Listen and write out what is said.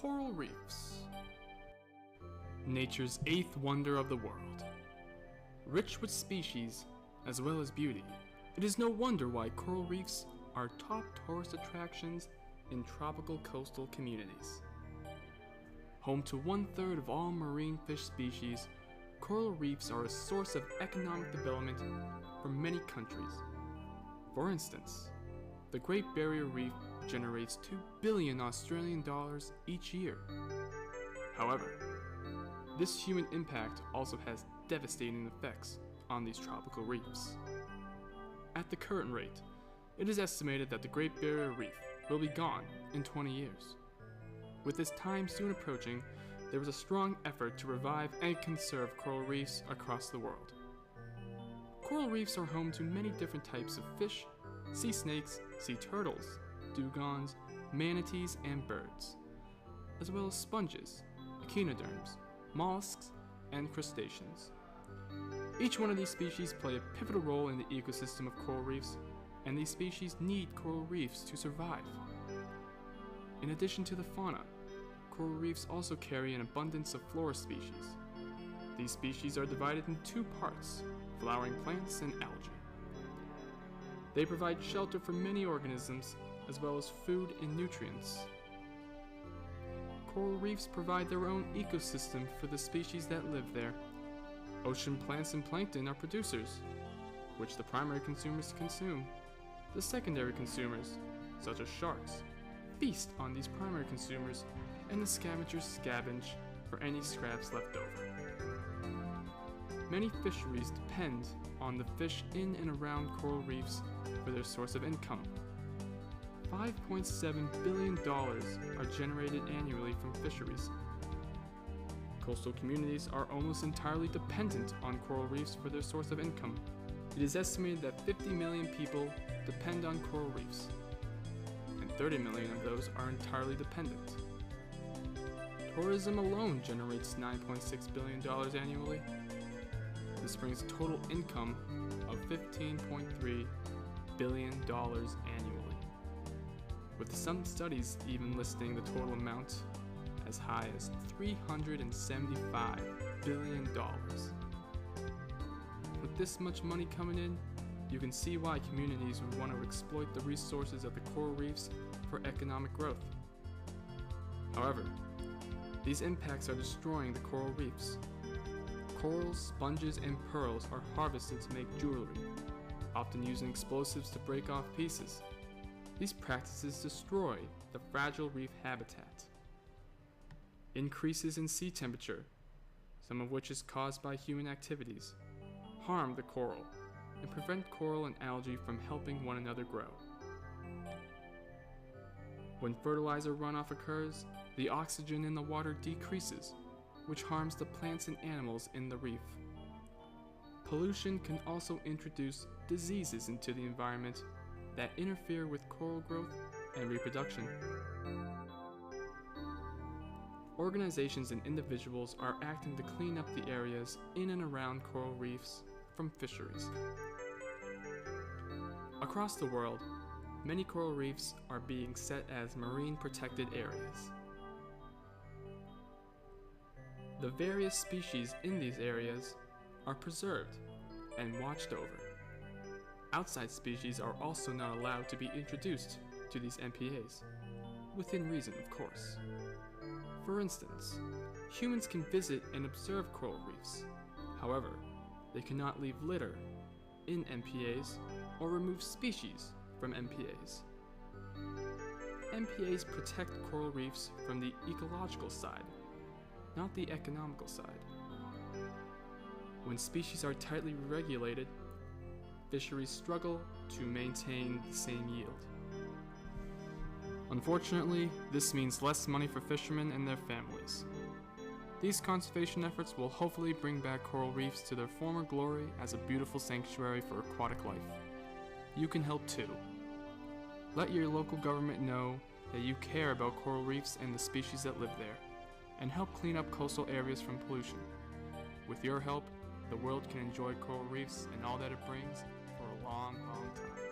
Coral reefs. Nature's eighth wonder of the world. Rich with species as well as beauty, it is no wonder why coral reefs are top tourist attractions in tropical coastal communities. Home to 1/3 of all marine fish species, coral reefs are a source of economic development for many countries. For instance, the Great Barrier Reef generates 2 billion Australian dollars each year. However, this human impact also has devastating effects on these tropical reefs. At the current rate, it is estimated that the Great Barrier Reef will be gone in 20 years. With this time soon approaching, there is a strong effort to revive and conserve coral reefs across the world. Coral reefs are home to many different types of fish, sea snakes, sea turtles, dugongs, manatees, and birds, as well as sponges, echinoderms, mollusks, and crustaceans. Each one of these species play a pivotal role in the ecosystem of coral reefs, and these species need coral reefs to survive. In addition to the fauna, coral reefs also carry an abundance of flora species. These species are divided in two parts: flowering plants and algae. They provide shelter for many organisms, as well as food and nutrients. Coral reefs provide their own ecosystem for the species that live there. Ocean plants and plankton are producers, which the primary consumers consume. The secondary consumers, such as sharks, feast on these primary consumers, and the scavengers scavenge for any scraps left over. Many fisheries depend on the fish in and around coral reefs for their source of income. $5.7 billion are generated annually from fisheries. Coastal communities are almost entirely dependent on coral reefs for their source of income. It is estimated that 50 million people depend on coral reefs, and 30 million of those are entirely dependent. Tourism alone generates $9.6 billion annually. This brings a total income of $15.3 billion annually, with some studies even listing the total amount as high as $375 billion. With this much money coming in, you can see why communities would want to exploit the resources of the coral reefs for economic growth. However, these impacts are destroying the coral reefs. Corals, sponges, and pearls are harvested to make jewelry, often using explosives to break off pieces. These practices destroy the fragile reef habitat. Increases in sea temperature, some of which is caused by human activities, harm the coral and prevent coral and algae from helping one another grow. When fertilizer runoff occurs, the oxygen in the water decreases, which harms the plants and animals in the reef. Pollution can also introduce diseases into the environment that interfere with coral growth and reproduction. Organizations and individuals are acting to clean up the areas in and around coral reefs from fisheries. Across the world, many coral reefs are being set as marine protected areas. The various species in these areas are preserved and watched over. Outside species are also not allowed to be introduced to these MPAs, within reason, of course. For instance, humans can visit and observe coral reefs. However, they cannot leave litter in MPAs or remove species from MPAs. MPAs protect coral reefs from the ecological side, not the economical side. When species are tightly regulated, fisheries struggle to maintain the same yield. Unfortunately, this means less money for fishermen and their families. These conservation efforts will hopefully bring back coral reefs to their former glory as a beautiful sanctuary for aquatic life. You can help too. Let your local government know that you care about coral reefs and the species that live there, and help clean up coastal areas from pollution. With your help, the world can enjoy coral reefs and all that it brings for a long, long time.